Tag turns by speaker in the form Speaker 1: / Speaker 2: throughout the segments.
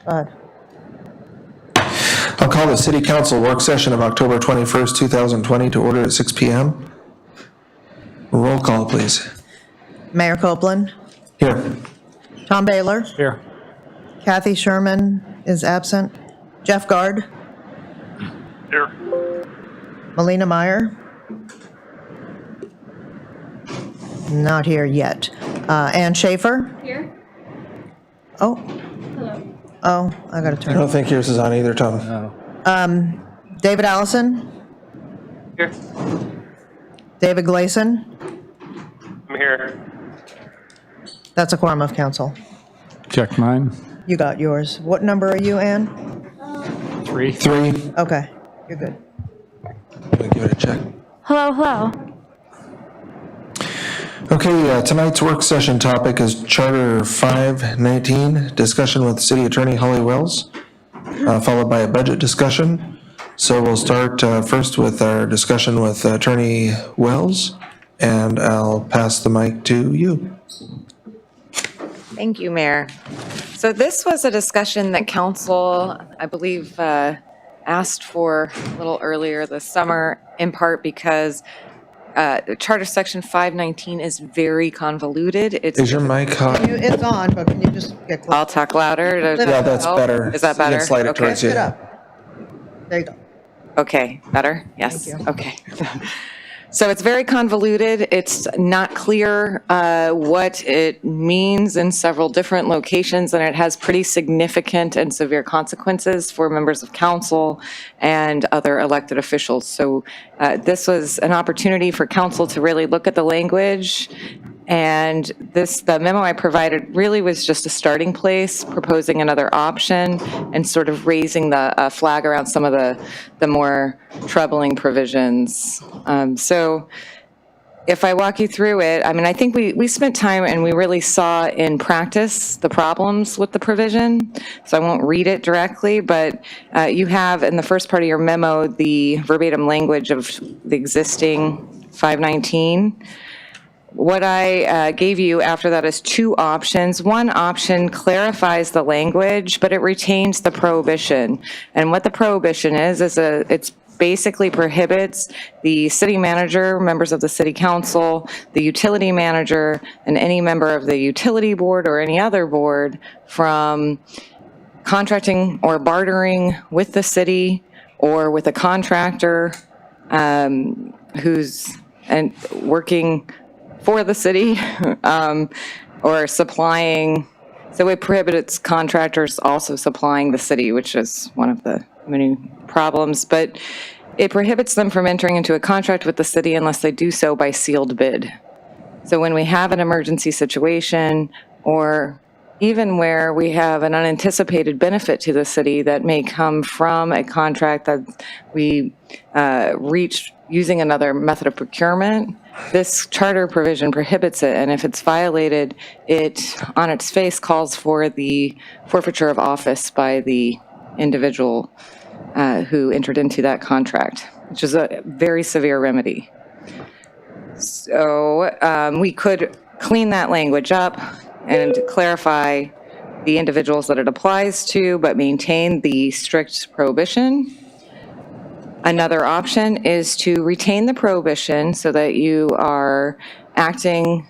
Speaker 1: I'll call the City Council work session of October 21st, 2020 to order at 6 p.m. Roll call, please.
Speaker 2: Mayor Copeland,
Speaker 1: Here.
Speaker 2: Tom Baylor,
Speaker 3: Here.
Speaker 2: Kathy Sherman is absent, Jeff Guard,
Speaker 4: Here.
Speaker 2: Melina Meyer, not here yet, Ann Schaefer.
Speaker 5: Here.
Speaker 2: Oh,
Speaker 5: Hello.
Speaker 2: oh, I gotta
Speaker 1: I
Speaker 2: turn.
Speaker 1: don't think yours is on either, Tom.
Speaker 2: David Allison,
Speaker 4: Here.
Speaker 2: David Gleason,
Speaker 4: I'm here.
Speaker 2: that's a quorum of council.
Speaker 3: Check mine.
Speaker 2: You got yours. What number are you, Ann?
Speaker 3: 3.
Speaker 1: 3.
Speaker 2: Okay, you're good.
Speaker 1: Let me give it a check.
Speaker 5: Hello, hello.
Speaker 1: Okay, tonight's work session topic is Charter 519, discussion with City Attorney Holly Wells, followed by a budget discussion. So we'll start first with our discussion with Attorney Wells, and I'll pass the mic to you.
Speaker 6: Thank you, Mayor. So this was a discussion that council, I believe, asked for a little earlier this summer, in part because Charter Section 519 is very convoluted.
Speaker 1: Is your mic hot?
Speaker 2: It's on, but can you just get close?
Speaker 6: I'll talk louder.
Speaker 1: Yeah, that's better.
Speaker 6: Is that better?
Speaker 1: You can slide it
Speaker 6: Okay.
Speaker 1: towards you.
Speaker 2: Sit up. There you go.
Speaker 6: Okay, better? Yes.
Speaker 2: Thank you.
Speaker 6: Okay. So it's very convoluted. It's not clear what it means in several different locations, and it has pretty significant and severe consequences for members of council and other elected officials. So this was an opportunity for council to really look at the language. And the memo I provided really was just a starting place, proposing another option and sort of raising the flag around some of the more troubling provisions. So if I walk you through it, I mean, I think we spent time and we really saw in practice the problems with the provision. So I won't read it directly, but you have in the first part of your memo the verbatim language of the existing 519. What I gave you after that is two options. One option clarifies the language, but it retains the prohibition. And what the prohibition is it's basically prohibits the city manager, members of the city council, the utility manager, and any member of the utility board or any other board from contracting or bartering with the city or with a contractor who's working for the city or supplying. So it prohibits contractors also supplying the city, which is one of the many problems. But it prohibits them from entering into a contract with the city unless they do so by sealed bid. So when we have an emergency situation or even where we have an unanticipated benefit to the city that may come from a contract that we reached using another method of procurement, this charter provision prohibits it, and if it's violated, it, on its face, calls for the forfeiture of office by the individual who entered into that contract, which is a very severe remedy. So we could clean that language up and clarify the individuals that it applies to, but maintain the strict prohibition. Another option is to retain the prohibition so that you are acting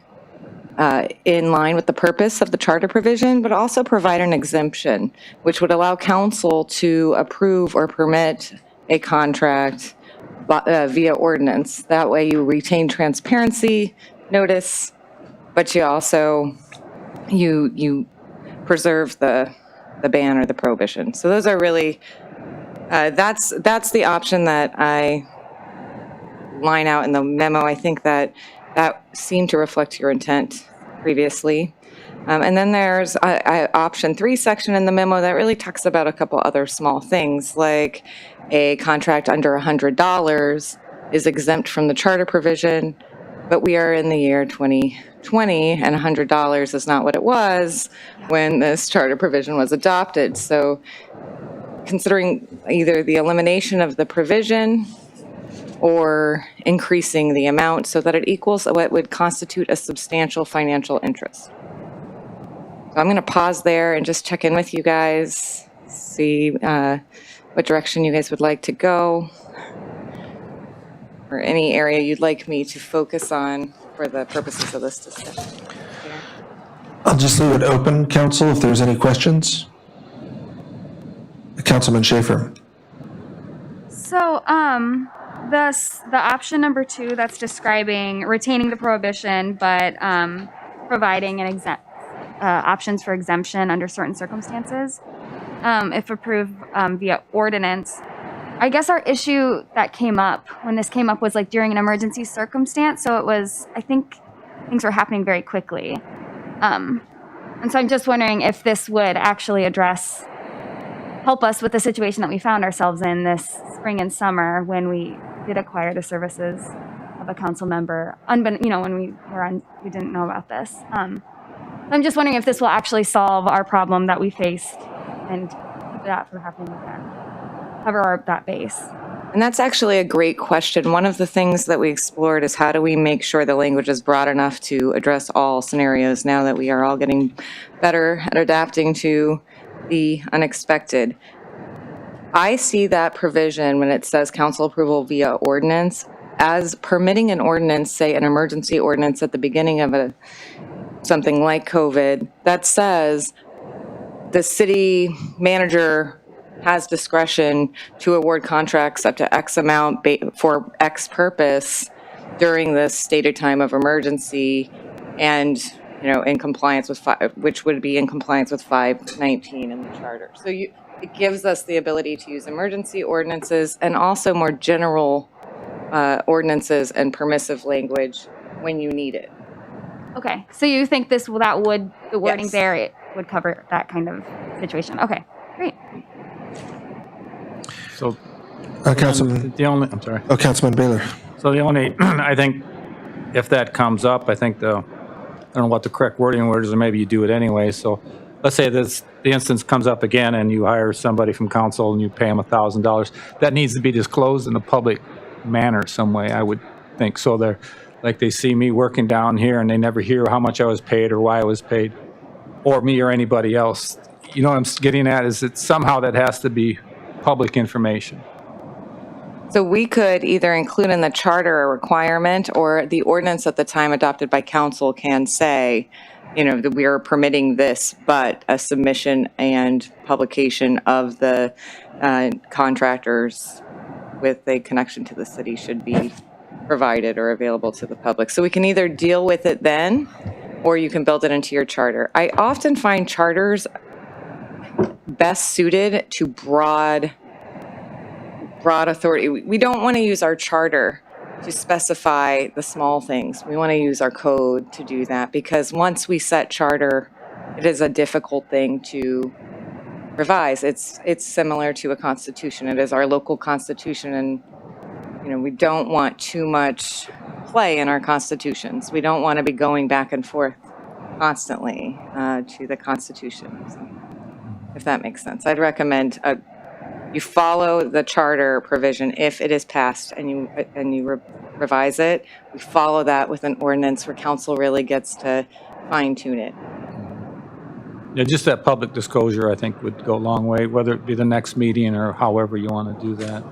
Speaker 6: in line with the purpose of the charter provision, but also provide an exemption, which would allow council to approve or permit a contract via ordinance. That way you retain transparency, notice, but you also, you preserve the ban or the prohibition. So those are really, that's the option that I line out in the memo. I think that seemed to reflect your intent previously. And then there's option 3 section in the memo that really talks about a couple other small things, like a contract under $100 is exempt from the charter provision, but we are in the year 2020 and $100 is not what it was when this charter provision was adopted. So considering either the elimination of the provision or increasing the amount so that it equals what would constitute a substantial financial interest. I'm going to pause there and just check in with you guys, see what direction you guys would like to go, or any area you'd like me to focus on for the purposes of this discussion.
Speaker 1: I'll just leave it open, council, if there's any questions. Councilman Schaefer.
Speaker 5: So, the option number 2 that's describing retaining the prohibition, but providing an options for exemption under certain circumstances, if approved via ordinance. I guess our issue that came up when this came up was like during an emergency circumstance. So it was, I think things were happening very quickly. And so I'm just wondering if this would actually help us with the situation that we found ourselves in this spring and summer when we did acquire the services of a council member, when we didn't know about this. I'm just wondering if this will actually solve our problem that we faced and keep that from happening again, cover that base.
Speaker 6: And that's actually a great question. One of the things that we explored is how do we make sure the language is broad enough to address all scenarios now that we are all getting better at adapting to the unexpected. I see that provision when it says council approval via ordinance as permitting an ordinance, say an emergency ordinance at the beginning of something like COVID, that says the city manager has discretion to award contracts up to X amount for X purpose during this stated time of emergency, and in compliance with which would be in compliance with 519 in the charter. So it gives us the ability to use emergency ordinances and also more general ordinances and permissive language when you need it.
Speaker 5: Okay, so you think the wording
Speaker 6: Yes.
Speaker 5: there, it would cover that kind of situation? Okay, great.
Speaker 3: So
Speaker 1: Councilman,
Speaker 3: I'm sorry.
Speaker 1: Councilman Baylor.
Speaker 3: So the only, I think, if that comes up, I think I don't know what the correct wording is, or maybe you do it anyway. So let's say the instance comes up again and you hire somebody from council and you pay them $1,000. That needs to be disclosed in a public manner some way, I would think. So they see me working down here and they never hear how much I was paid or why I was paid, or me or anybody else. You know what I'm getting at is that somehow that has to be public information.
Speaker 6: So we could either include in the charter a requirement, or the ordinance at the time adopted by council can say, that we are permitting this, but a submission and publication of the contractors with a connection to the city should be provided or available to the public. So we can either deal with it then, or you can build it into your charter. I often find charters best suited to broad authority. We don't want to use our charter to specify the small things. We want to use our code to do that, because once we set charter, it is a difficult thing to revise. It's similar to a constitution. It is our local constitution, and we don't want too much play in our constitutions. We don't want to be going back and forth constantly to the constitution, if that makes sense. I'd recommend you follow the charter provision if it is passed and you revise it. We follow that with an ordinance where council really gets to fine tune it.
Speaker 3: Yeah, just that public disclosure, I think, would go a long way, whether it be the next meeting or however you want to do that.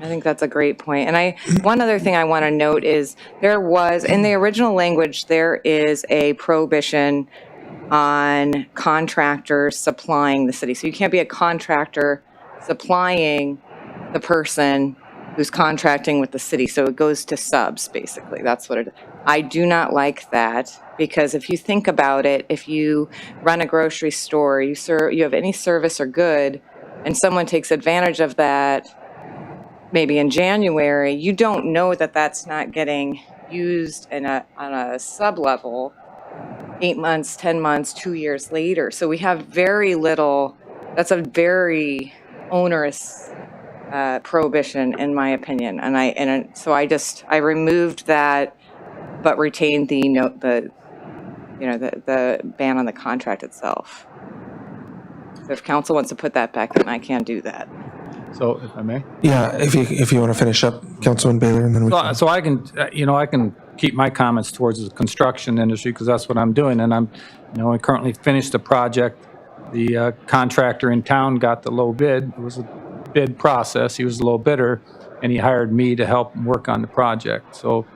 Speaker 6: I think that's a great point. And one other thing I want to note is there was, in the original language, there is a prohibition on contractors supplying the city. So you can't be a contractor supplying the person who's contracting with the city. So it goes to subs, basically. That's what it is. I do not like that, because if you think about it, if you run a grocery store, you have any service or good, and someone takes advantage of that, maybe in January, you don't know that that's not getting used on a sub-level 8 months, 10 months, 2 years later. So we have very little, that's a very onerous prohibition, in my opinion. So I removed that, but retained the ban on the contract itself. So if council wants to put that back, then I can do that.
Speaker 3: So if I may.
Speaker 1: Yeah, if you want to finish up, Councilman Baylor, and then we can.
Speaker 3: So I can, I can keep my comments towards the construction industry because that's what I'm doing. And I currently finished the project. The contractor in town got the low bid. It was a bid process. He was the low bidder, and he hired me to help him work on the project. So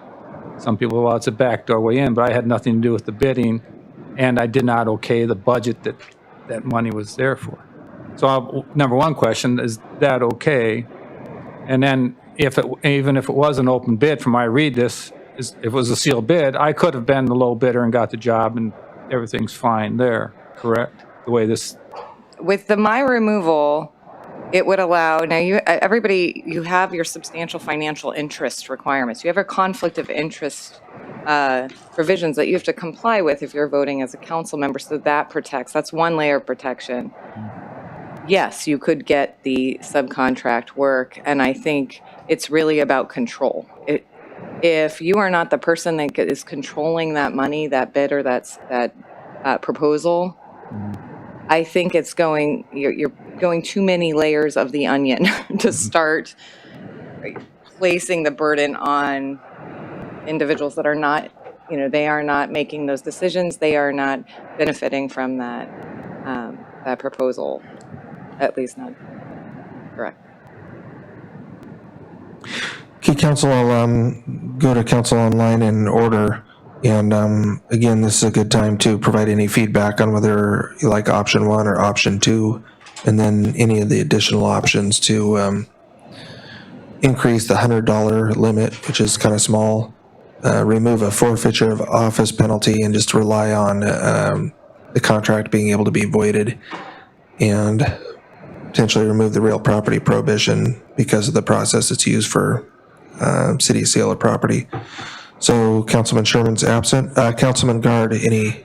Speaker 3: some people, well, it's a backdoor way in, but I had nothing to do with the bidding, and I did not okay the budget that money was there for. So number one question, is that okay? And then even if it was an open bid, from I read this, if it was a sealed bid, I could have been the low bidder and got the job and everything's fine there, correct? The way this,
Speaker 6: With the my removal, it would allow, now you have your substantial financial interest requirements. You have a conflict of interest provisions that you have to comply with if you're voting as a council member, so that protects, that's one layer of protection. Yes, you could get the subcontract work, and I think it's really about control. If you are not the person that is controlling that money, that bid, or that proposal, I think it's you're going too many layers of the onion to start placing the burden on individuals that are not, they are not making those decisions. They are not benefiting from that proposal, at least not correct.
Speaker 1: Okay, Council, I'll go to Council Online in order. And again, this is a good time to provide any feedback on whether you like option 1 or option 2, and then any of the additional options to increase the $100 limit, which is kind of small, remove a forfeiture of office penalty, and just rely on the contract being able to be voided, and potentially remove the real property prohibition because of the process that's used for city sale of property. So Councilman Sherman's absent. Councilman Guard, any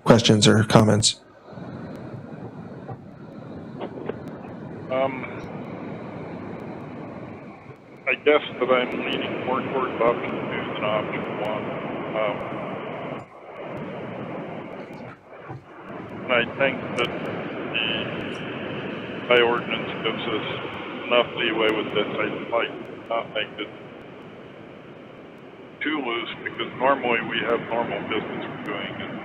Speaker 1: questions or comments?
Speaker 7: I guess that I'm leaning more towards option 2 than option 1. And I think that the by ordinance gives us enough leeway with this. I might not make it too loose, because normally we have normal business we're doing, and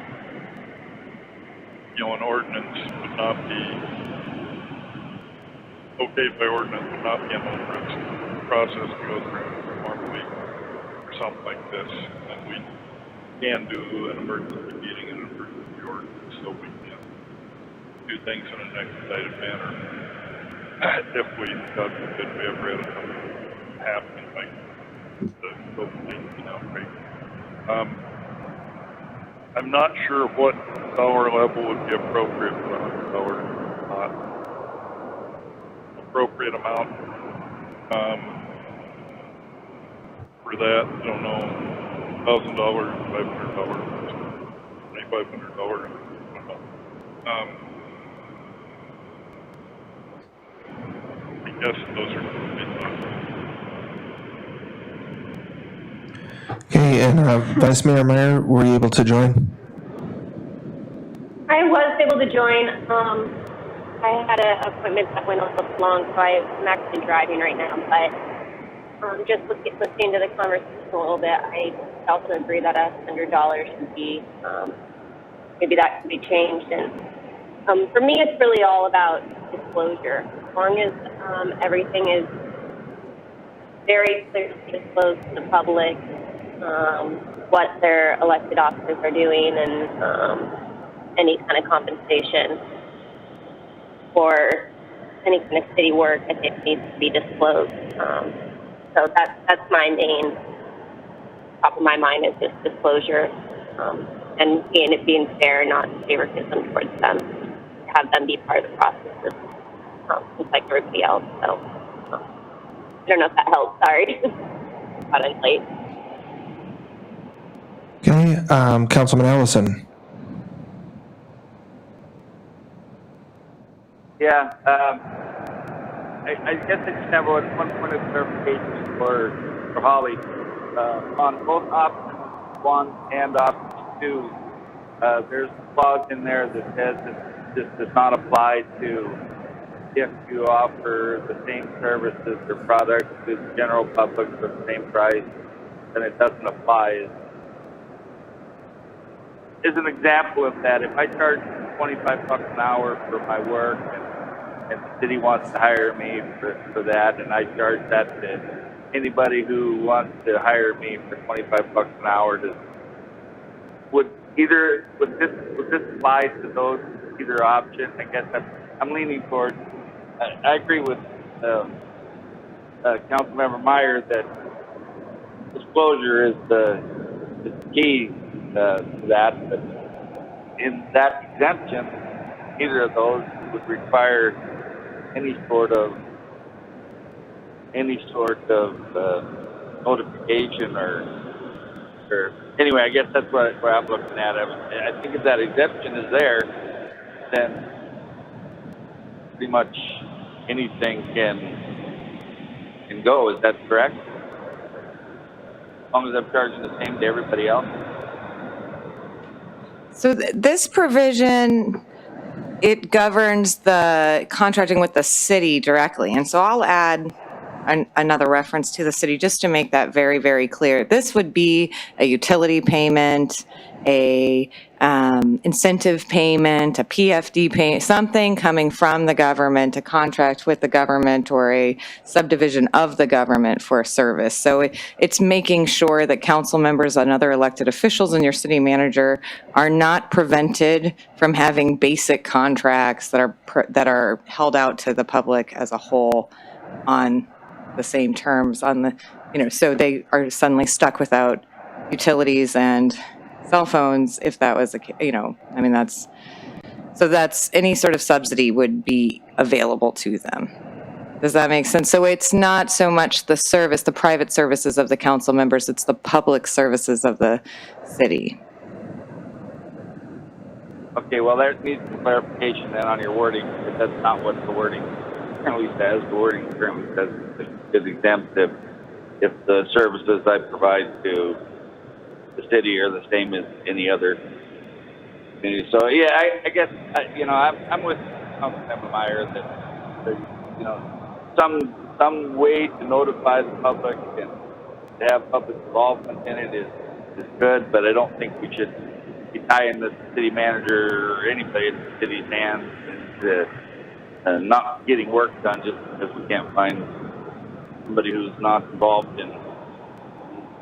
Speaker 7: an ordinance would not be okay by ordinance, would not be an onerous process to go through normally for something like this. And we can do an emergency meeting and an emergency ordinance, so we can do things in an expedited manner if we, God forbid, we ever had something happening like the COVID-19 outbreak. I'm not sure what dollar level would be appropriate for $100. Not appropriate amount for that. I don't know, $1,000, $500, $2,500. I guess those are my thoughts.
Speaker 1: Okay, and Vice Mayor Meyer, were you able to join?
Speaker 8: I was able to join. I had an appointment that went a little long, so I'm actually driving right now. But just listening to the conversation a little bit, I also agree that $100 should be, maybe that could be changed. And for me, it's really all about disclosure. As long as everything is very clearly disclosed to the public, what their elected officers are doing, and any kind of compensation for any kind of city work, I think needs to be disclosed. So that's my main, top of my mind, is just disclosure, and it being fair, not favoritism towards them, to have them be part of the process, just like everybody else. So I don't know if that helps. Sorry, got in late.
Speaker 1: Okay, Councilman Ellison.
Speaker 9: Yeah, I guess I just have one point of clarification for Holly. On both option 1 and option 2, there's a clause in there that says that this does not apply to if you offer the same services or products to the general public for the same price, then it doesn't apply. Is an example of that. If I charge $25 an hour for my work and the city wants to hire me for that, and I charge that to anybody who wants to hire me for $25 an hour, would this apply to those either option? I guess I'm leaning towards. I agree with Councilmember Meyer that disclosure is the key to that. But in that exemption, either of those would require any sort of notification or anyway. I guess that's where I'm looking at. I think if that exemption is there, then pretty much anything can go. Is that correct? As long as I'm charging the same to everybody else.
Speaker 6: So this provision, it governs the contracting with the city directly. And so I'll add another reference to the city just to make that very, very clear. This would be a utility payment, a incentive payment, a PFD payment, something coming from the government, a contract with the government or a subdivision of the government for a service. So it's making sure that council members and other elected officials and your city manager are not prevented from having basic contracts that are held out to the public as a whole on the same terms so they are suddenly stuck without utilities and cell phones if that was that's any sort of subsidy would be available to them. Does that make sense? So it's not so much the private services of the council members, it's the public services of the city.
Speaker 9: Okay, well, there needs some clarification then on your wording, because that's not what the wording currently says. The wording currently says it's exempt if the services I provide to the city are the same as any other community. So, yeah, I guess, I'm with Councilmember Meyer that, some way to notify the public and to have public involvement in it is good, but I don't think we should be tying the city manager or anybody in the city's hands to not getting work done just because we can't find somebody who's not involved in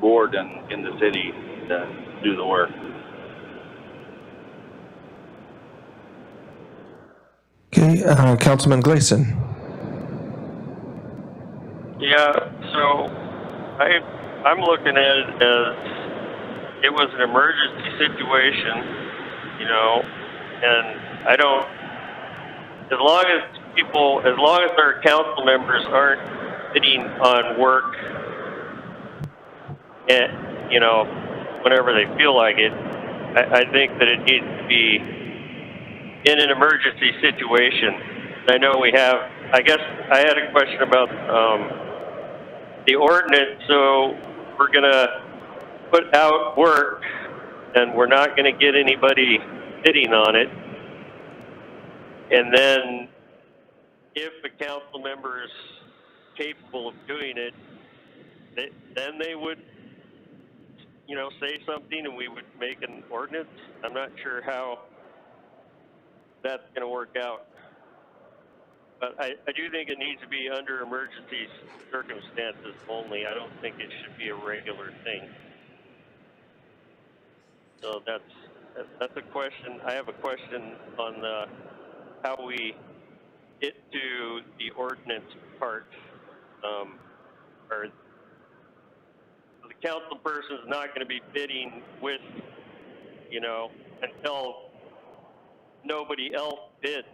Speaker 9: board and in the city to do the work.
Speaker 1: Okay, Councilman Gleason.
Speaker 4: Yeah, so I'm looking at it as it was an emergency situation, and I don't, as long as our council members aren't sitting on work, and, whenever they feel like it, I think that it needs to be in an emergency situation. I know I guess I had a question about the ordinance. So we're going to put out work and we're not going to get anybody sitting on it. And then if a council member is capable of doing it, then they would, say something and we would make an ordinance. I'm not sure how that's going to work out. But I do think it needs to be under emergency circumstances only. I don't think it should be a regular thing. So that's a question. I have a question on how we get to the ordinance part. Or the council person is not going to be bidding with, until nobody else bids,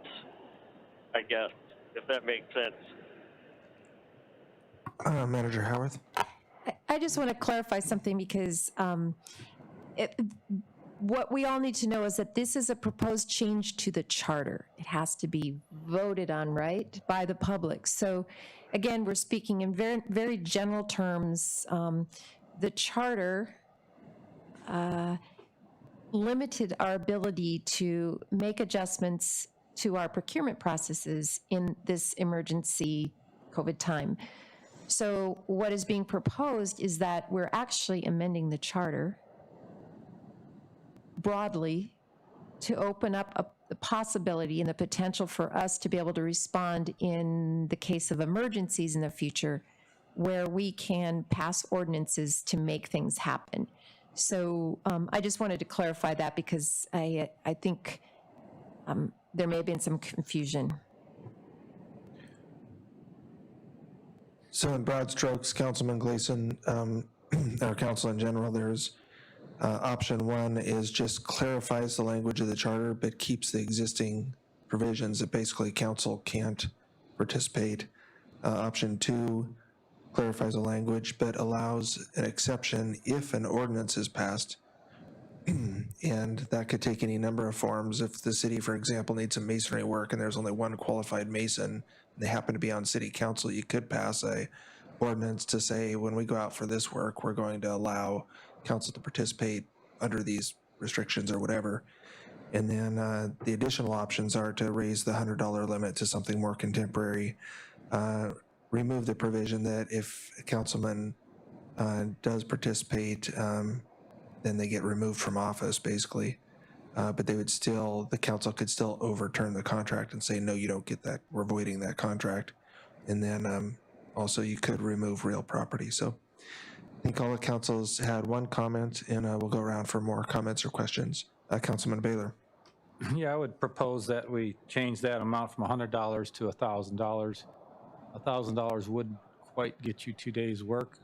Speaker 4: I guess, if that makes sense.
Speaker 1: Manager Howarth.
Speaker 10: I just want to clarify something because what we all need to know is that this is a proposed change to the charter. It has to be voted on, right, by the public. So again, we're speaking in very, very general terms. The charter limited our ability to make adjustments to our procurement processes in this emergency COVID time. So what is being proposed is that we're actually amending the charter broadly to open up the possibility and the potential for us to be able to respond in the case of emergencies in the future, where we can pass ordinances to make things happen. So I just wanted to clarify that because I think there may have been some confusion.
Speaker 1: So in broad strokes, Councilman Gleason, or council in general, there's option one is just clarifies the language of the charter, but keeps the existing provisions that basically council can't participate. Option two clarifies the language, but allows an exception if an ordinance is passed. And that could take any number of forms. If the city, for example, needs some masonry work and there's only one qualified mason, they happen to be on city council, you could pass a ordinance to say, when we go out for this work, we're going to allow council to participate under these restrictions or whatever. And then the additional options are to raise the $100 limit to something more contemporary, remove the provision that if a councilman does participate, then they get removed from office, basically. But they would still, the council could still overturn the contract and say, no, you don't get that, we're voiding that contract. And then also you could remove real property. So I think all the councils had one comment, and we'll go around for more comments or questions. Councilman Baylor.
Speaker 3: Yeah, I would propose that we change that amount from $100 to $1,000. $1,000 wouldn't quite get you 2 days' work,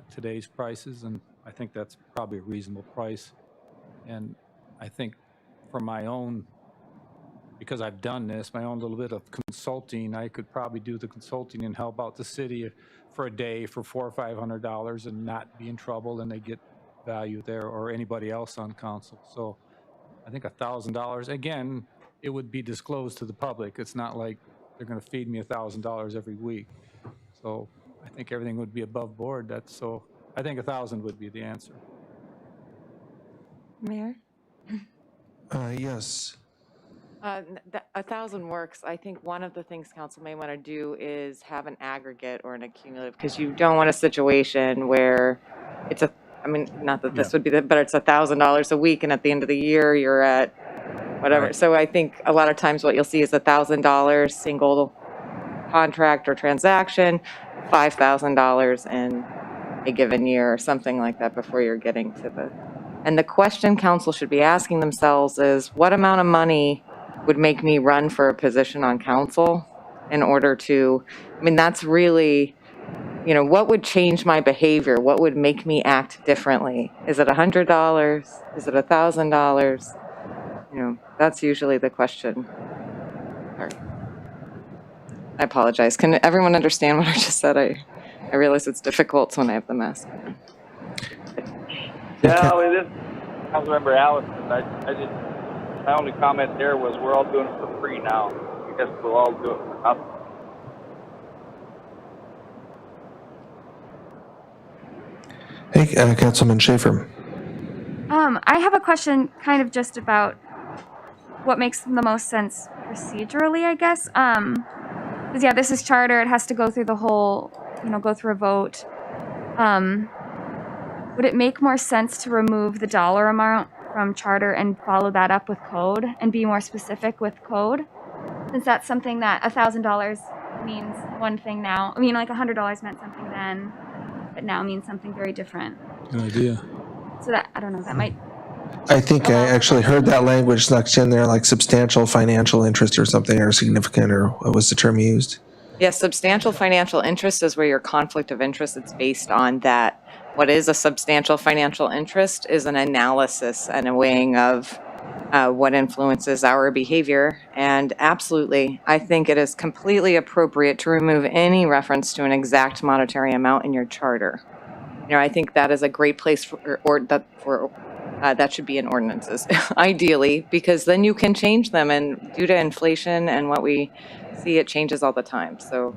Speaker 3: today's prices, and I think that's probably a reasonable price. And I think for my own, because I've done this, my own little bit of consulting, I could probably do the consulting and help out the city for a day for $400 or $500 and not be in trouble, and they get value there, or anybody else on council. So I think $1,000, again, it would be disclosed to the public. It's not like they're going to feed me $1,000 every week. So I think everything would be above board. So I think 1,000 would be the answer.
Speaker 6: Mayor?
Speaker 1: Yes.
Speaker 6: 1,000 works. I think one of the things council may want to do is have an aggregate or an accumulative, because you don't want a situation where it's I mean, not that this would be but it's $1,000 a week, and at the end of the year, you're at whatever. Right. So I think a lot of times what you'll see is $1,000 single contract or transaction, $5,000 in a given year or something like that before you're getting to the, and the question council should be asking themselves is, what amount of money would make me run for a position on council in order to, I mean, that's really, you know, what would change my behavior? What would make me act differently? Is it $100? Is it $1,000? You know, that's usually the question. Sorry. I apologize. Can everyone understand what I just said? I realize it's difficult when I have the mask.
Speaker 9: Yeah, it is. Councilmember Allison, my only comment there was we're all doing it for free now. I guess we'll all do it for nothing.
Speaker 1: Hey, Councilman Schaefer.
Speaker 5: I have a question kind of just about what makes the most sense procedurally, I guess. Because yeah, this is charter, it has to go through the whole, you know, go through a vote. Would it make more sense to remove the dollar amount from charter and follow that up with code and be more specific with code? Since that's something that $1,000 means one thing now. I mean, like $100 meant something then, but now means something very different.
Speaker 3: Good idea.
Speaker 5: So that, I don't know, that might.
Speaker 1: I think I actually heard that language snuck in there, like substantial financial interest or something, or significant, or what was the term used?
Speaker 6: Yes, substantial financial interest is where your conflict of interest is based on that. What is a substantial financial interest is an analysis and a weighing of what influences our behavior. And absolutely, I think it is completely appropriate to remove any reference to an exact monetary amount in your charter. You know, I think that is a great place that should be in ordinances, ideally, because then you can change them, and due to inflation and what we see, it changes all the time. So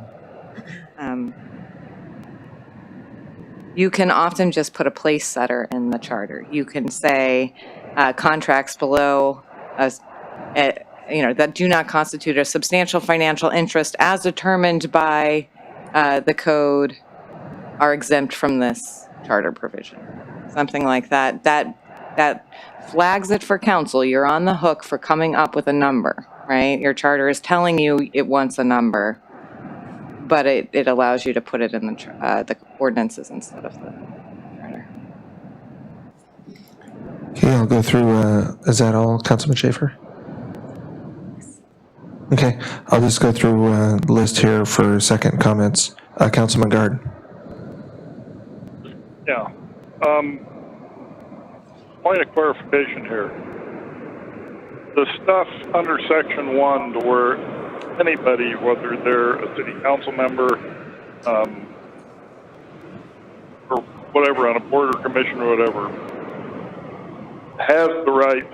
Speaker 6: you can often just put a place setter in the charter. You can say contracts below that do not constitute a substantial financial interest as determined by the code are exempt from this charter provision. Something like that. That flags it for council. You're on the hook for coming up with a number, right? Your charter is telling you it wants a number, but it allows you to put it in the ordinances instead of the charter.
Speaker 1: Okay, I'll go through, is that all, Councilman Schaefer? Okay, I'll just go through the list here for second comments. Councilman Guard.
Speaker 7: Yeah. Point of clarification here. The stuff under section 1 to where anybody, whether they're a city council member, or whatever, on a board or commission or whatever, has the right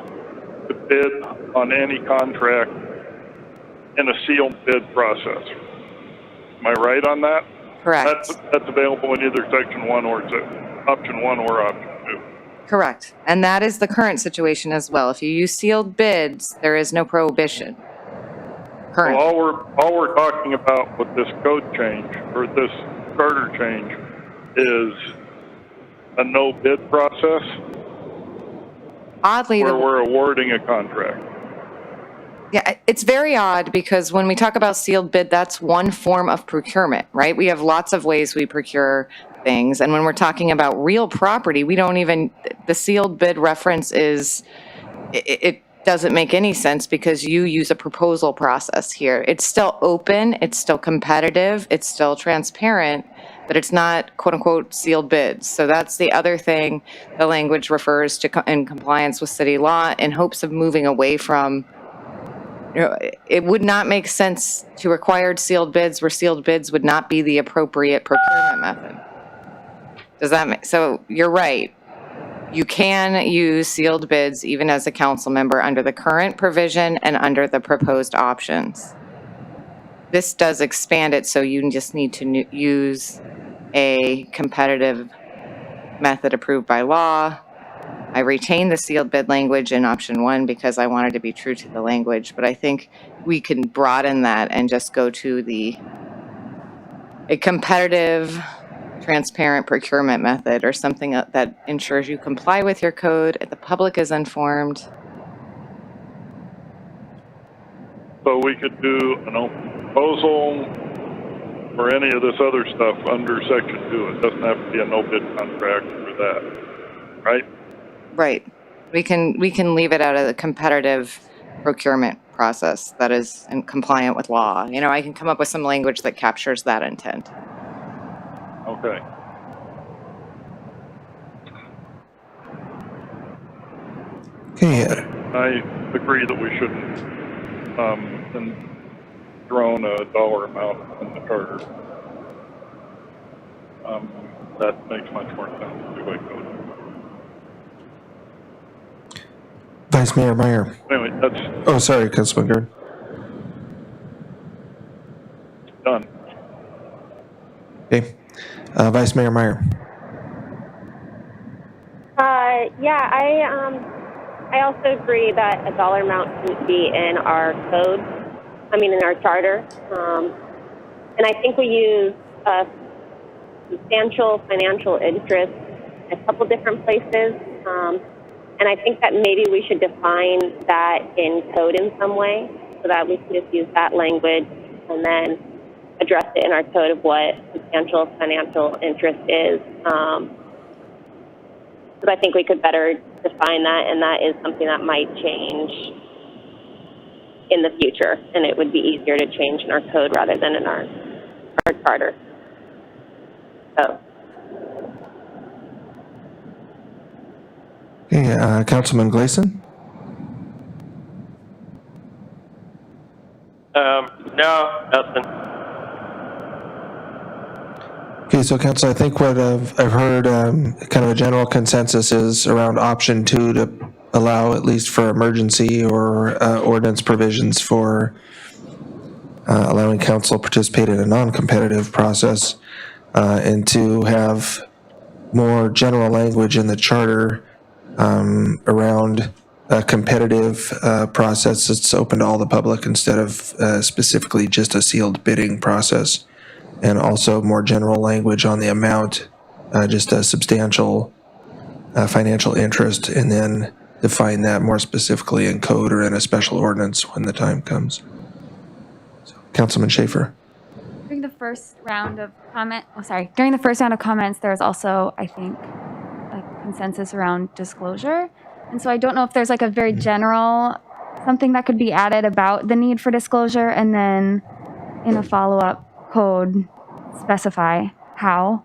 Speaker 7: to bid on any contract in a sealed bid process. Am I right on that?
Speaker 6: Correct.
Speaker 7: That's available in either section 1 or option 1 or option 2.
Speaker 6: Correct. And that is the current situation as well. If you use sealed bids, there is no prohibition.
Speaker 7: Well,
Speaker 6: Current.
Speaker 7: all we're talking about with this code change or this charter change is a no bid process
Speaker 6: Oddly,
Speaker 7: where
Speaker 6: the
Speaker 7: we're awarding a contract.
Speaker 6: Yeah, it's very odd because when we talk about sealed bid, that's one form of procurement, right? We have lots of ways we procure things. And when we're talking about real property, we don't even, the sealed bid reference is, it doesn't make any sense because you use a proposal process here. It's still open, it's still competitive, it's still transparent, but it's not quote unquote sealed bids. So that's the other thing the language refers to in compliance with city law in hopes of moving away from. It would not make sense to require sealed bids where sealed bids would not be the appropriate procurement method. Does that make, so you're right. You can use sealed bids even as a council member under the current provision and under the proposed options. This does expand it, so you just need to use a competitive method approved by law. I retained the sealed bid language in option 1 because I wanted to be true to the language, but I think we can broaden that and just go to a competitive, transparent procurement method or something that ensures you comply with your code, the public is informed.
Speaker 7: So we could do an open proposal or any of this other stuff under section 2. It doesn't have to be a no bid contract for that, right?
Speaker 6: Right. We can leave it out of the competitive procurement process that is compliant with law. I can come up with some language that captures that intent.
Speaker 7: Okay.
Speaker 1: Okay,
Speaker 7: I agree that we shouldn't drone a dollar amount in the charter. That makes much more sense to the way it goes.
Speaker 1: Vice Mayor Meyer.
Speaker 7: Anyway, that's
Speaker 1: Oh, sorry, Councilman Guard.
Speaker 7: done.
Speaker 1: Okay, Vice Mayor Meyer.
Speaker 8: Yeah, I also agree that a dollar amount shouldn't be in our code, in our charter. And I think we use substantial financial interest in a couple different places. And I think that maybe we should define that in code in some way so that we can just use that language and then address it in our code of what substantial financial interest is. Because I think we could better define that, and that is something that might change in the future, and it would be easier to change in our code rather than in our charter. So.
Speaker 1: Okay, Councilman Gleason.
Speaker 4: No, nothing.
Speaker 1: Okay, so Council, I think what I've heard, kind of a general consensus is around option 2 to allow, at least for emergency or ordinance provisions for allowing council to participate in a non-competitive process, and to have more general language in the charter around a competitive process that's open to all the public instead of specifically just a sealed bidding process. And also more general language on the amount, just a substantial financial interest, and then define that more specifically in code or in a special ordinance when the time comes. So, Councilman Schaefer.
Speaker 5: During the first round of during the first round of comments, there was also, I think, a consensus around disclosure. And so I don't know if there's like a very general, something that could be added about the need for disclosure, and then in a follow-up code, specify how.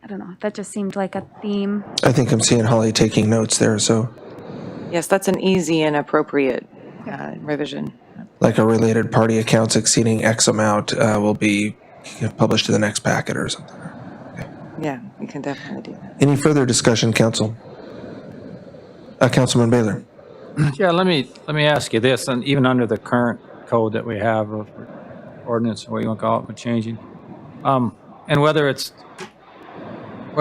Speaker 5: I don't know, that just seemed like a theme.
Speaker 1: I think I'm seeing Holly taking notes there, so
Speaker 6: Yes, that's an easy and appropriate revision.
Speaker 1: like a related party accounts exceeding X amount will be published in the next packet or something.
Speaker 6: Yeah, we can definitely do that.
Speaker 1: Any further discussion, council? Councilman Baylor.
Speaker 3: Yeah, let me ask you this, and even under the current code that we have, or ordinance, or what you want to call it, with changing, and whether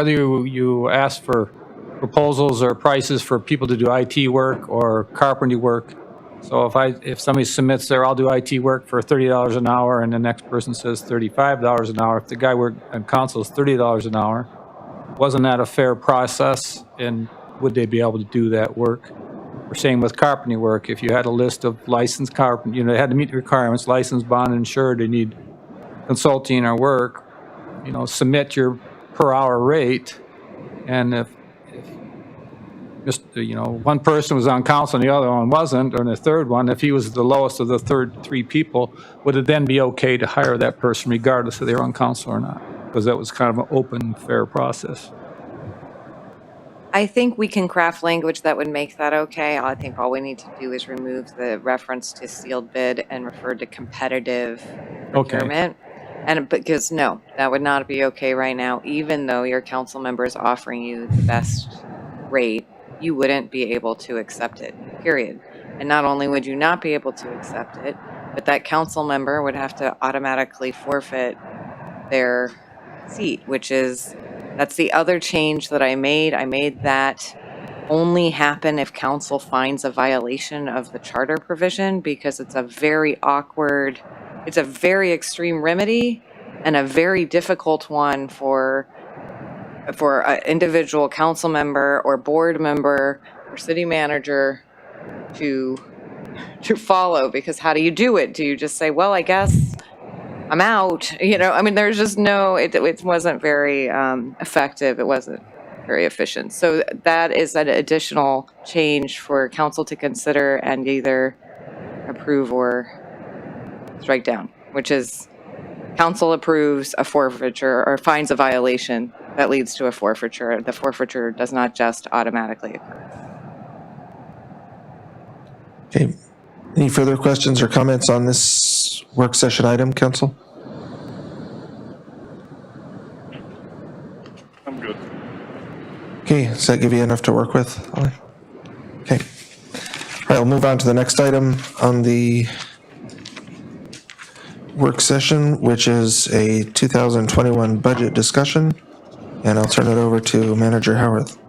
Speaker 3: you ask for proposals or prices for people to do IT work or carpentry work. So if somebody submits there, I'll do IT work for $30 an hour, and the next person says $35 an hour, if the guy on council is $30 an hour, wasn't that a fair process? And would they be able to do that work? Or same with carpentry work, if you had a list of licensed carpenters, they had to meet the requirements, licensed, bond, insured, they need consulting or work, submit your per hour rate, and if just, one person was on council and the other one wasn't, or the third one, if he was the lowest of the three people, would it then be okay to hire that person regardless if they were on council or not? Because that was kind of an open, fair process.
Speaker 6: I think we can craft language that would make that okay. I think all we need to do is remove the reference to sealed bid and refer to competitive procurement. And because no, that would not be okay right now, even though your council member is offering you the best rate, you wouldn't be able to accept it, period. And not only would you not be able to accept it, but that council member would have to automatically forfeit their seat, that's the other change that I made. I made that only happen if council finds a violation of the charter provision, because it's a very awkward, it's a very extreme remedy and a very difficult one for an individual council member or board member or city manager to follow, because how do you do it? Do you just say, well, I guess I'm out? There's just it wasn't very effective. It wasn't very efficient. So that is an additional change for council to consider and either approve or strike down, which is council approves a forfeiture or finds a violation that leads to a forfeiture. The forfeiture does not just automatically occur.
Speaker 1: Okay. Any further questions or comments on this work session item, council?
Speaker 7: I'm good.
Speaker 1: Okay, does that give you enough to work with, Holly? Okay. All right, we'll move on to the next item on the work session, which is a 2021 budget discussion, and I'll turn it over to Manager Howarth.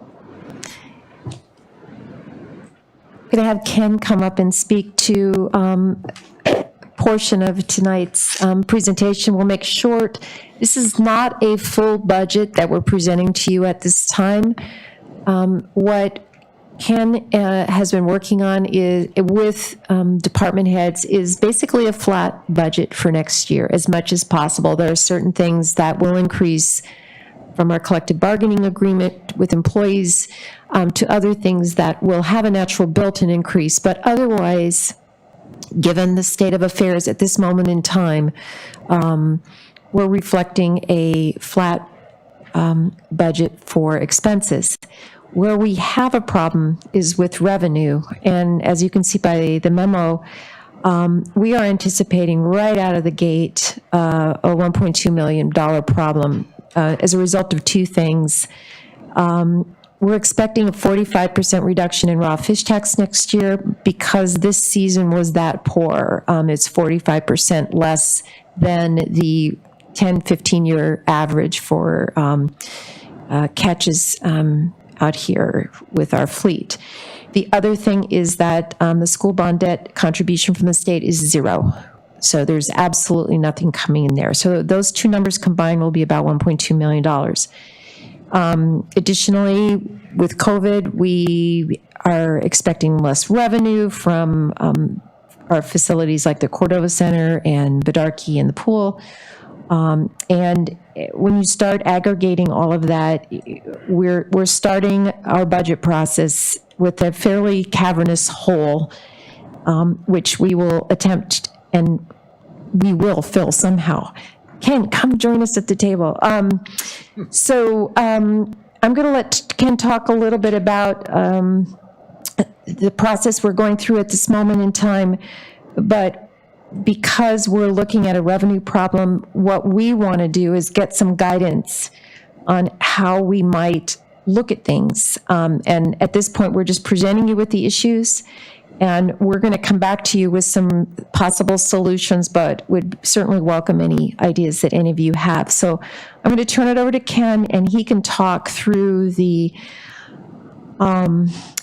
Speaker 10: I'm going to have Ken come up and speak to a portion of tonight's presentation. We'll make short. This is not a full budget that we're presenting to you at this time. What Ken has been working on is with department heads is basically a flat budget for next year as much as possible. There are certain things that will increase from our collective bargaining agreement with employees to other things that will have a natural built-in increase. But otherwise, given the state of affairs at this moment in time, we're reflecting a flat budget for expenses. Where we have a problem is with revenue. And as you can see by the memo, we are anticipating right out of the gate a $1.2 million problem as a result of two things. We're expecting a 45% reduction in raw fish tax next year because this season was that poor. It's 45% less than the 10, 15-year average for catches out here with our fleet. The other thing is that the school bond debt contribution from the state is 0. So there's absolutely nothing coming in there. So those two numbers combined will be about $1.2 million. Additionally, with COVID, we are expecting less revenue from our facilities like the Cordova Center and Bedarkey and the pool. And when you start aggregating all of that, we're starting our budget process with a fairly cavernous hole, which we will attempt and we will fill somehow. Ken, come join us at the table. I'm going to let Ken talk a little bit about the process we're going through at this moment in time, but because we're looking at a revenue problem, what we want to do is get some guidance on how we might look at things. And at this point, we're just presenting you with the issues, and we're going to come back to you with some possible solutions, but would certainly welcome any ideas that any of you have. So I'm going to turn it over to Ken, and he can talk through the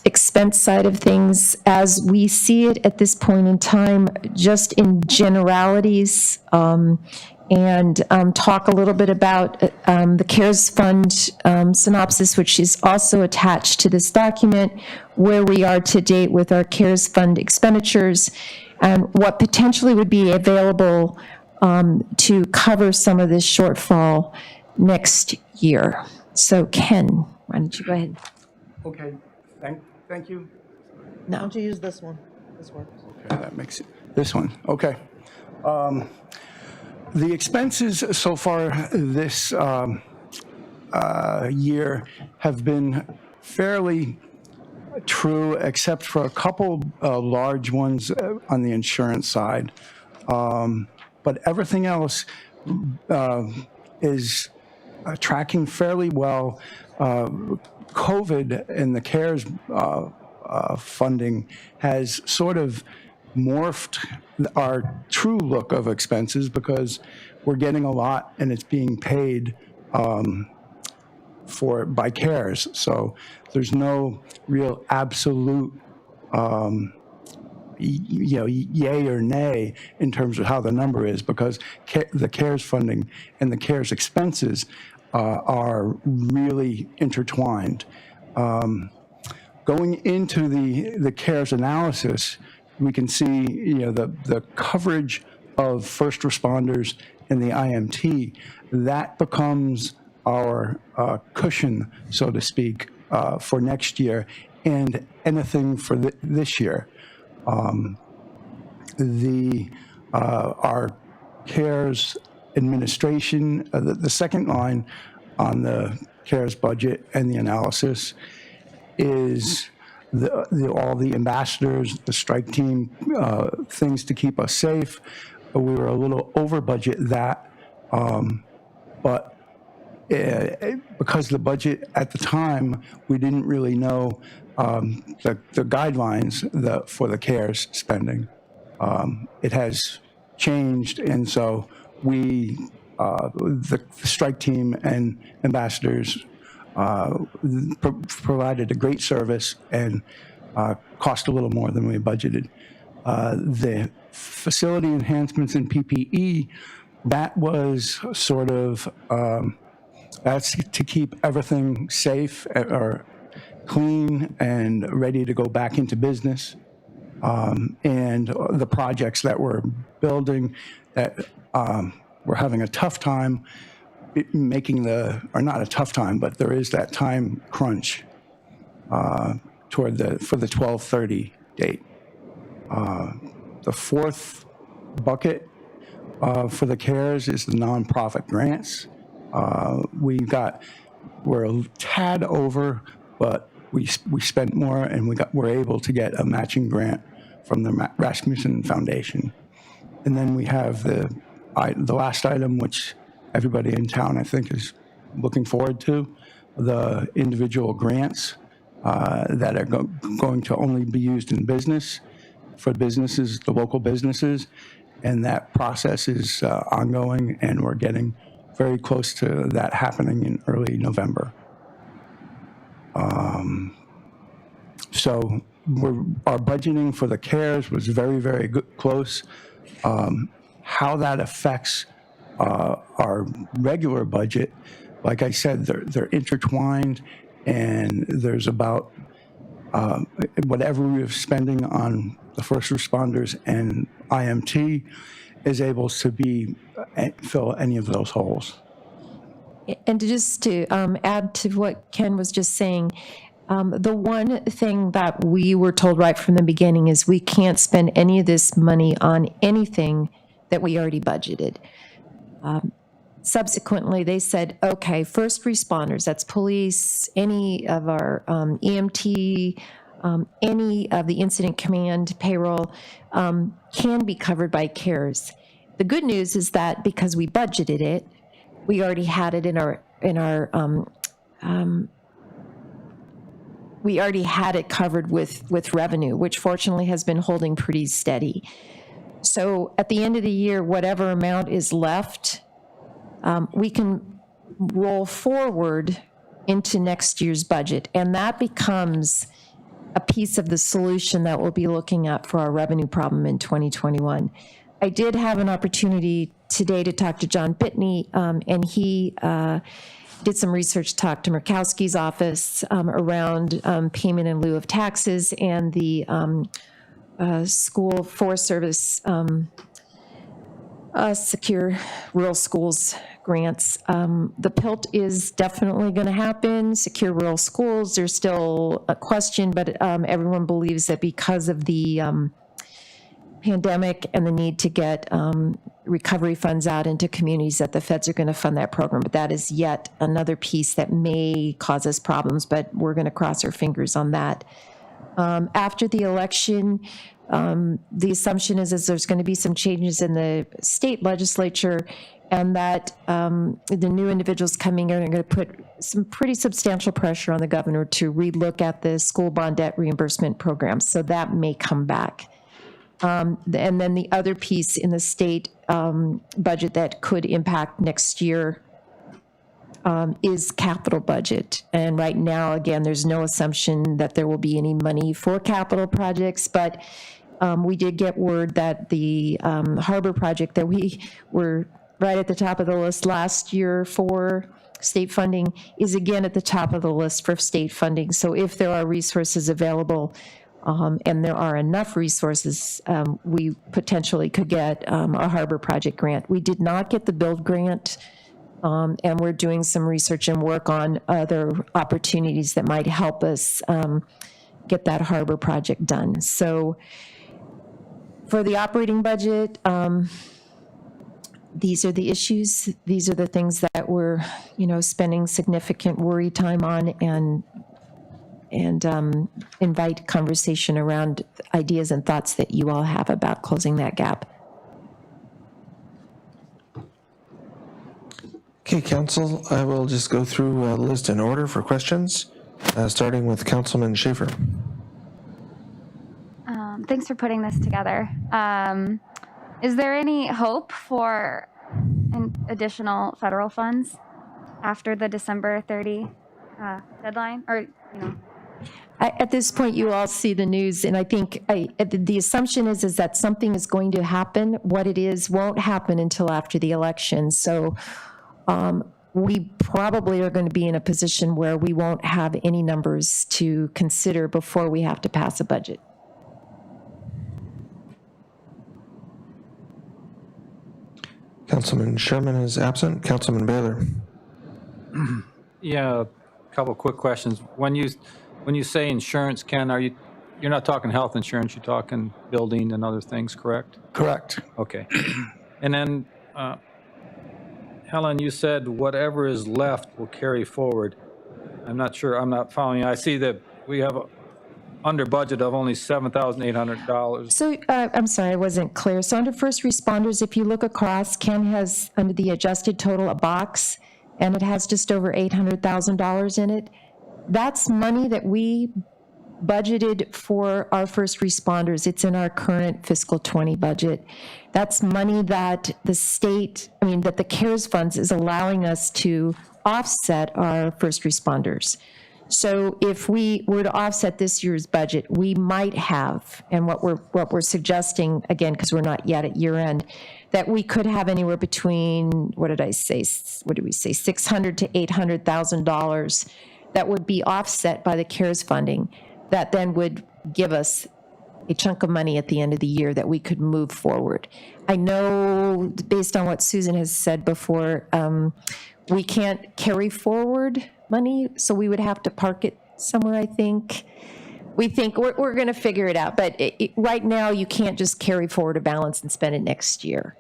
Speaker 10: expense side of things as we see it at this point in time, just in generalities, and talk a little bit about the CARES Fund synopsis, which is also attached to this document, where we are to date with our CARES Fund expenditures, and what potentially would be available to cover some of this shortfall next year. So Ken, why don't you go ahead?
Speaker 11: Okay, thank you.
Speaker 2: Why don't you use this one? This works.
Speaker 11: Okay, that makes it, this one, okay. The expenses so far this year have been fairly true, except for a couple large ones on the insurance side. But everything else is tracking fairly well. COVID and the CARES funding has sort of morphed our true look of expenses, because we're getting a lot and it's being paid for by CARES. So there's no real absolute yay or nay in terms of how the number is, because the CARES funding and the CARES expenses are really intertwined. Going into the CARES analysis, we can see the coverage of first responders in the IMT. That becomes our cushion, so to speak, for next year and anything for this year. Our CARES administration, the second line on the CARES budget and the analysis is all the ambassadors, the strike team, things to keep us safe. We were a little over budget that, but because the budget at the time, we didn't really know the guidelines for the CARES spending. It has changed, and so we, the strike team and ambassadors provided a great service and cost a little more than we budgeted. The facility enhancements in PPE, that was sort of, that's to keep everything safe or clean and ready to go back into business. And the projects that we're building that we're having a tough time making or not a tough time, but there is that time crunch for the 12/30 date. The fourth bucket for the CARES is the nonprofit grants. We're a tad over, but we spent more, and we're able to get a matching grant from the Rasmussen Foundation. And then we have the last item, which everybody in town, I think, is looking forward to, the individual grants that are going to only be used in business, for businesses, the local businesses. And that process is ongoing, and we're getting very close to that happening in early November. So our budgeting for the CARES was very, very good, close. How that affects our regular budget, like I said, they're intertwined, and there's about whatever we're spending on the first responders and IMT is able to fill any of those holes.
Speaker 10: And just to add to what Ken was just saying, the one thing that we were told right from the beginning is we can't spend any of this money on anything that we already budgeted. Subsequently, they said, okay, first responders, that's police, any of our EMT, any of the incident command payroll can be covered by CARES. The good news is that because we budgeted it, we already had it we already had it covered with revenue, which fortunately has been holding pretty steady. So at the end of the year, whatever amount is left, we can roll forward into next year's budget. And that becomes a piece of the solution that we'll be looking at for our revenue problem in 2021. I did have an opportunity today to talk to John Bitney, and he did some research, talked to Murkowski's office around payment in lieu of taxes and the School Forest Service Secure Rural Schools grants. The PILT is definitely going to happen. Secure Rural Schools, there's still a question, but everyone believes that because of the pandemic and the need to get recovery funds out into communities, that the feds are going to fund that program. But that is yet another piece that may cause us problems, but we're going to cross our fingers on that. After the election, the assumption is there's going to be some changes in the state legislature, and that the new individuals coming in are going to put some pretty substantial pressure on the governor to relook at the school bond debt reimbursement program. So that may come back. And then the other piece in the state budget that could impact next year is capital budget. And right now, again, there's no assumption that there will be any money for capital projects, but we did get word that the harbor project that we were right at the top of the list last year for state funding is again at the top of the list for state funding. So if there are resources available, and there are enough resources, we potentially could get a harbor project grant. We did not get the build grant, and we're doing some research and work on other opportunities that might help us get that harbor project done. So for the operating budget, these are the issues. These are the things that we're, spending significant worry time on, and invite conversation around ideas and thoughts that you all have about closing that gap.
Speaker 1: Okay, council, I will just go through a list in order for questions, starting with Councilman Schaefer.
Speaker 5: Thanks for putting this together. Is there any hope for additional federal funds after the December 30 deadline? Or,
Speaker 10: At this point, you all see the news, and I think the assumption is that something is going to happen. What it is won't happen until after the election. So we probably are going to be in a position where we won't have any numbers to consider before we have to pass a budget.
Speaker 1: Councilman Sherman is absent. Councilman Baylor.
Speaker 3: Yeah, a couple of quick questions. When you say insurance, Ken, you're not talking health insurance, you're talking building and other things, correct?
Speaker 11: Correct.
Speaker 3: Okay. And then, Helen, you said whatever is left will carry forward. I'm not sure, I'm not following you. I see that we have under budget of only $7,800.
Speaker 10: So I'm sorry, I wasn't clear. So under first responders, if you look across, Ken has under the adjusted total a box, and it has just over $800,000 in it. That's money that we budgeted for our first responders. It's in our current fiscal 20 budget. That's money that the state, that the CARES funds is allowing us to offset our first responders. So if we were to offset this year's budget, we might have, and what we're suggesting, again, because we're not yet at year end, that we could have anywhere between, what did we say, $600,000 to $800,000 that would be offset by the CARES funding, that then would give us a chunk of money at the end of the year that we could move forward. I know, based on what Susan has said before, we can't carry forward money, so we would have to park it somewhere, I think. We think we're going to figure it out, but right now you can't just carry forward a balance and spend it next year.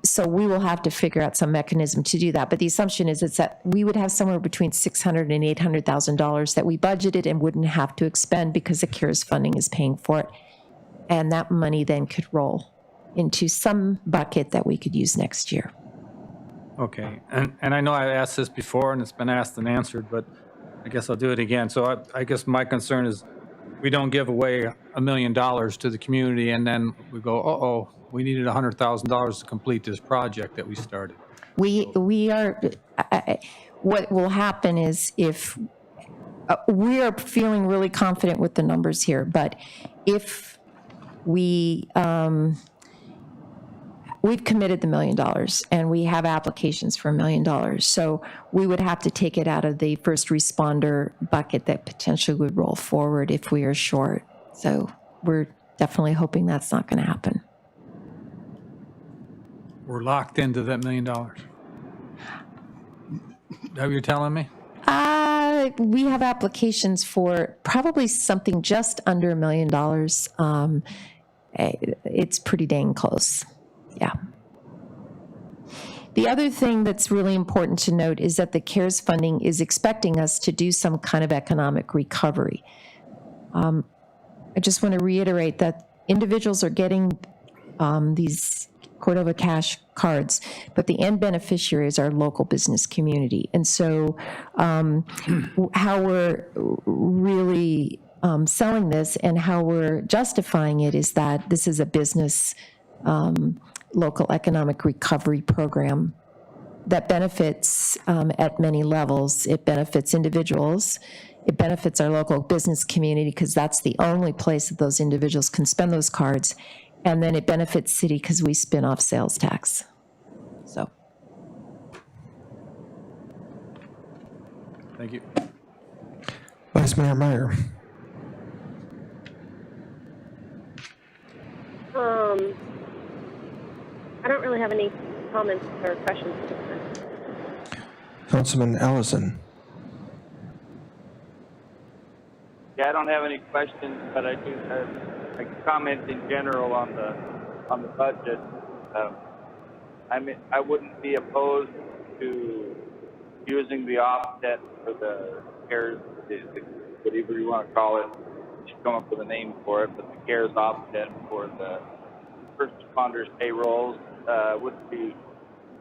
Speaker 10: So we will have to figure out some mechanism to do that. But the assumption is that we would have somewhere between $600,000 and $800,000 that we budgeted and wouldn't have to expend because the CARES funding is paying for it. And that money then could roll into some bucket that we could use next year.
Speaker 3: Okay, and I know I asked this before and it's been asked and answered, but I guess I'll do it again. So I guess my concern is we don't give away $1 million to the community and then we go, uh-oh, we needed $100,000 to complete this project that we started.
Speaker 10: We are, what will happen is if, we are feeling really confident with the numbers here, but if we've committed the $1 million and we have applications for $1 million. So we would have to take it out of the first responder bucket that potentially would roll forward if we are short. So we're definitely hoping that's not going to happen.
Speaker 3: We're locked into that $1 million. Is that what you're telling me?
Speaker 10: We have applications for probably something just under $1 million. It's pretty dang close. Yeah. The other thing that's really important to note is that the CARES funding is expecting us to do some kind of economic recovery. I just want to reiterate that individuals are getting these Cordova Cash cards, but the end beneficiaries are local business community. And so how we're really selling this and how we're justifying it is that this is a business local economic recovery program that benefits at many levels. It benefits individuals. It benefits our local business community because that's the only place that those individuals can spend those cards. And then it benefits city because we spin off sales tax. So.
Speaker 3: Thank you.
Speaker 1: Vice Mayor Meyer.
Speaker 8: I don't really have any comments or questions.
Speaker 1: Councilman Ellison.
Speaker 9: Yeah, I don't have any questions, but I do have a comment in general on the budget. I wouldn't be opposed to using the offset for the CARES, whatever you want to call it. You should come up with a name for it, but the CARES offset for the first responders payrolls wouldn't be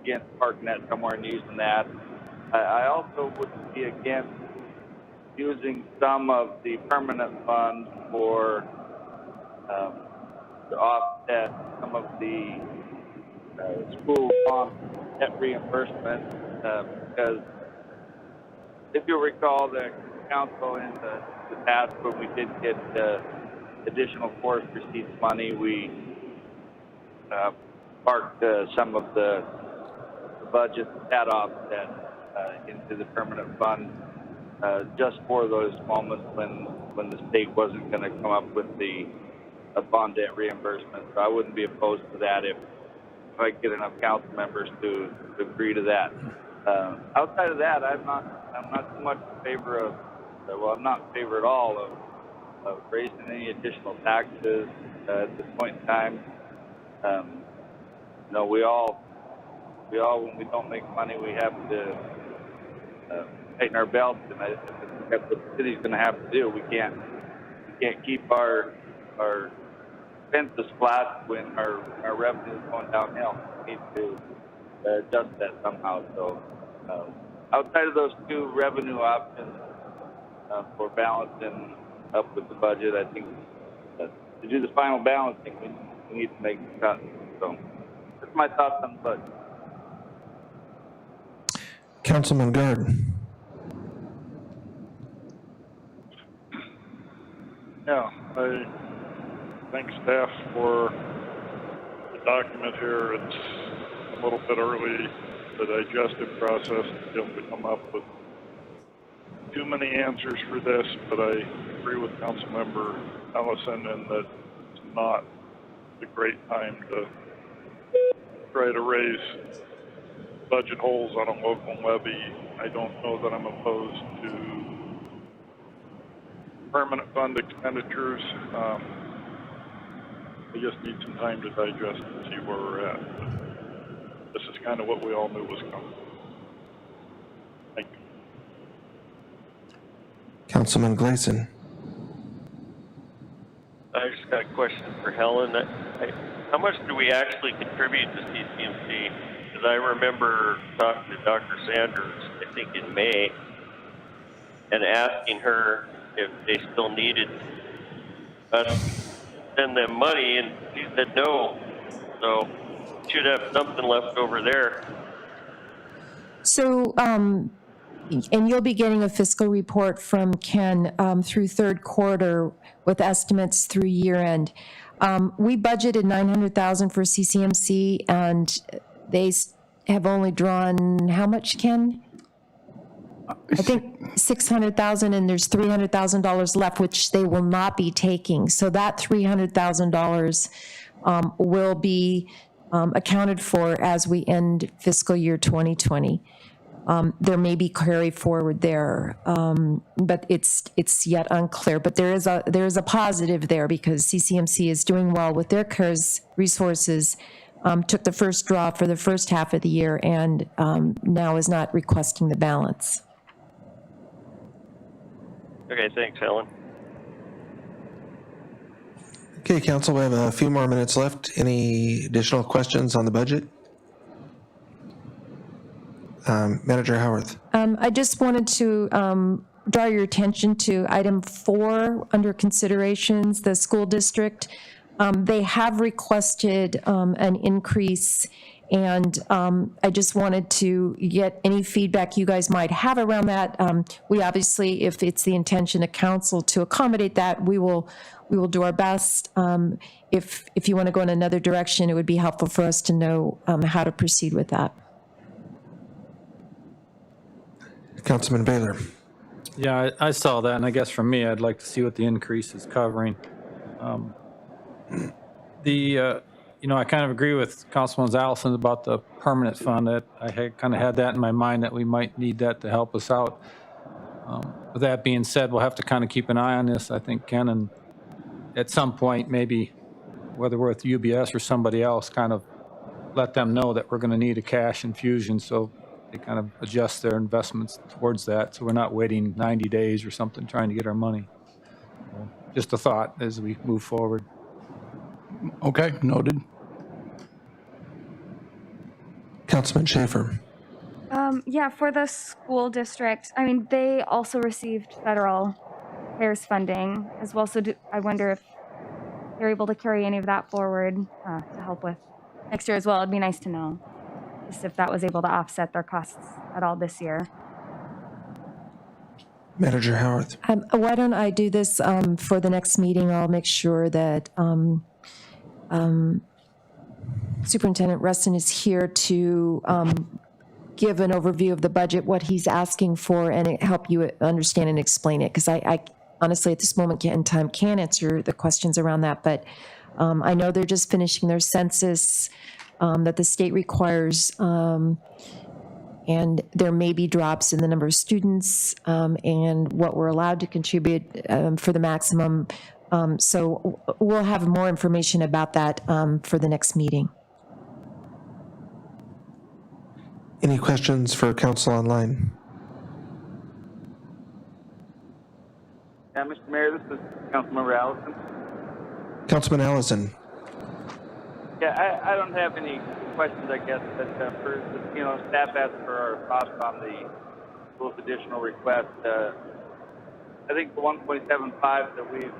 Speaker 9: against parking that somewhere and using that. I also wouldn't be against using some of the permanent funds for to offset some of the school bond debt reimbursement because if you recall, the council in the past when we did get additional forest receipts money, we parked some of the budget that offset into the permanent fund just for those moments when the state wasn't going to come up with the bond debt reimbursement. So I wouldn't be opposed to that if I could get enough council members to agree to that. Outside of that, I'm not too much in favor of. Well, I'm not in favor at all of raising any additional taxes at this point in time. You know, we all when we don't make money, we have to tighten our belts, and that's what the city's going to have to do. We can't keep our expenses flat when our revenue is going downhill. We need to adjust that somehow. So outside of those two revenue options for balancing up with the budget, I think to do the final balancing, we need to make the cuts. So that's my thoughts on the budget.
Speaker 1: Councilman Gard.
Speaker 7: Yeah, I thank staff for the document here. It's a little bit early, the digestive process, to be able to come up with too many answers for this, but I agree with Councilmember Ellison in that it's not a great time to try to raise budget holes on a local levy. I don't know that I'm opposed to permanent fund expenditures. We just need some time to digest and see where we're at. But this is kind of what we all knew was coming. Thank you.
Speaker 1: Councilman Gleason.
Speaker 4: I just got a question for Helen. How much do we actually contribute to CCMC? Because I remember talking to Dr. Sanders, I think in May, and asking her if they still needed us to send them money, and she said no. So should have something left over there.
Speaker 10: So, and you'll be getting a fiscal report from Ken through third quarter with estimates through year end. We budgeted $900,000 for CCMC, and they have only drawn how much, Ken? I think 600,000, and there's $300,000 left, which they will not be taking. So that $300,000 will be accounted for as we end fiscal year 2020. There may be carry forward there, but it's yet unclear. But there is a positive there because CCMC is doing well with their CARES resources. Took the first draw for the first half of the year, and now is not requesting the balance.
Speaker 4: Okay, thanks, Helen.
Speaker 1: Okay, council, we have a few more minutes left. Any additional questions on the budget? Manager Howarth.
Speaker 10: I just wanted to draw your attention to item 4 under considerations, the school district. They have requested an increase, and I just wanted to get any feedback you guys might have around that. We obviously, if it's the intention of council to accommodate that, we will do our best. If you want to go in another direction, it would be helpful for us to know how to proceed with that.
Speaker 1: Councilman Baylor.
Speaker 3: Yeah, I saw that, and I guess for me, I'd like to see what the increase is covering. I kind of agree with Councilman Allison about the permanent fund. That I had kind of had that in my mind that we might need that to help us out. With that being said, we'll have to kind of keep an eye on this. I think Ken, and at some point, maybe whether we're with UBS or somebody else, kind of let them know that we're going to need a cash infusion, so they kind of adjust their investments towards that, so we're not waiting 90 days or something trying to get our money. Just a thought as we move forward.
Speaker 11: Okay, noted.
Speaker 1: Councilman Schaefer.
Speaker 5: Yeah, for the school district, I mean, they also received federal CARES funding as well. So I wonder if they're able to carry any of that forward to help with next year as well. It'd be nice to know just if that was able to offset their costs at all this year.
Speaker 1: Manager Howarth.
Speaker 10: Why don't I do this for the next meeting? I'll make sure that Superintendent Rustin is here to give an overview of the budget, what he's asking for, and help you understand and explain it. Because I honestly, at this moment in time, can't answer the questions around that. But I know they're just finishing their census that the state requires. And there may be drops in the number of students and what we're allowed to contribute for the maximum. So we'll have more information about that for the next meeting.
Speaker 1: Any questions for council online?
Speaker 9: Yeah, Mr. Mayor, this is Councilmember Allison.
Speaker 1: Councilman Allison.
Speaker 9: Yeah, I don't have any questions, I guess, but for, staff asked for our thoughts on the school's additional request. I think the 1.75 that we've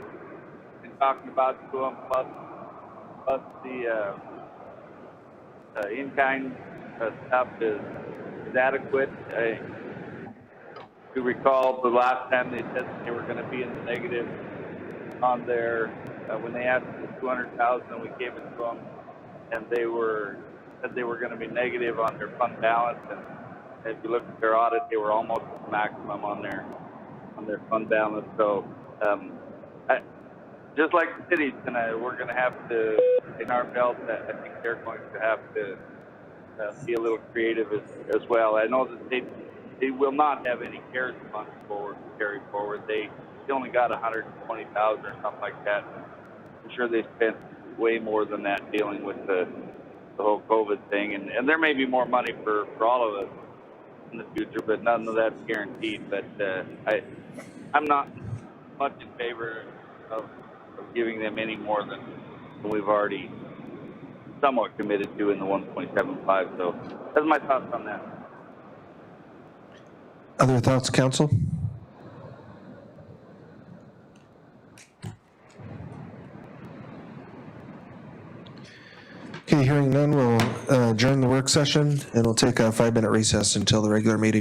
Speaker 9: been talking about to them, plus the in-kind stuff is adequate. I do recall the last time they said they were going to be in the negative on their, when they asked for the 200,000 and we gave it to them, and said they were going to be negative on their fund balance, and if you look at their audit, they were almost at maximum on their fund balance. So, just like the city's we're gonna have to, in our belt, I think they're going to have to be a little creative as well. I know that they will not have any CARES funds carry forward. They only got 120,000 or something like that. I'm sure they spent way more than that dealing with the whole COVID thing, and there may be more money for all of us in the future, but none of that's guaranteed. But I'm not much in favor of giving them any more than we've already somewhat committed to in the 1.75. So that's my thoughts on that.
Speaker 1: Other thoughts, council? Okay, hearing none, we'll adjourn the work session, and we'll take a 5-minute recess until the regular meeting.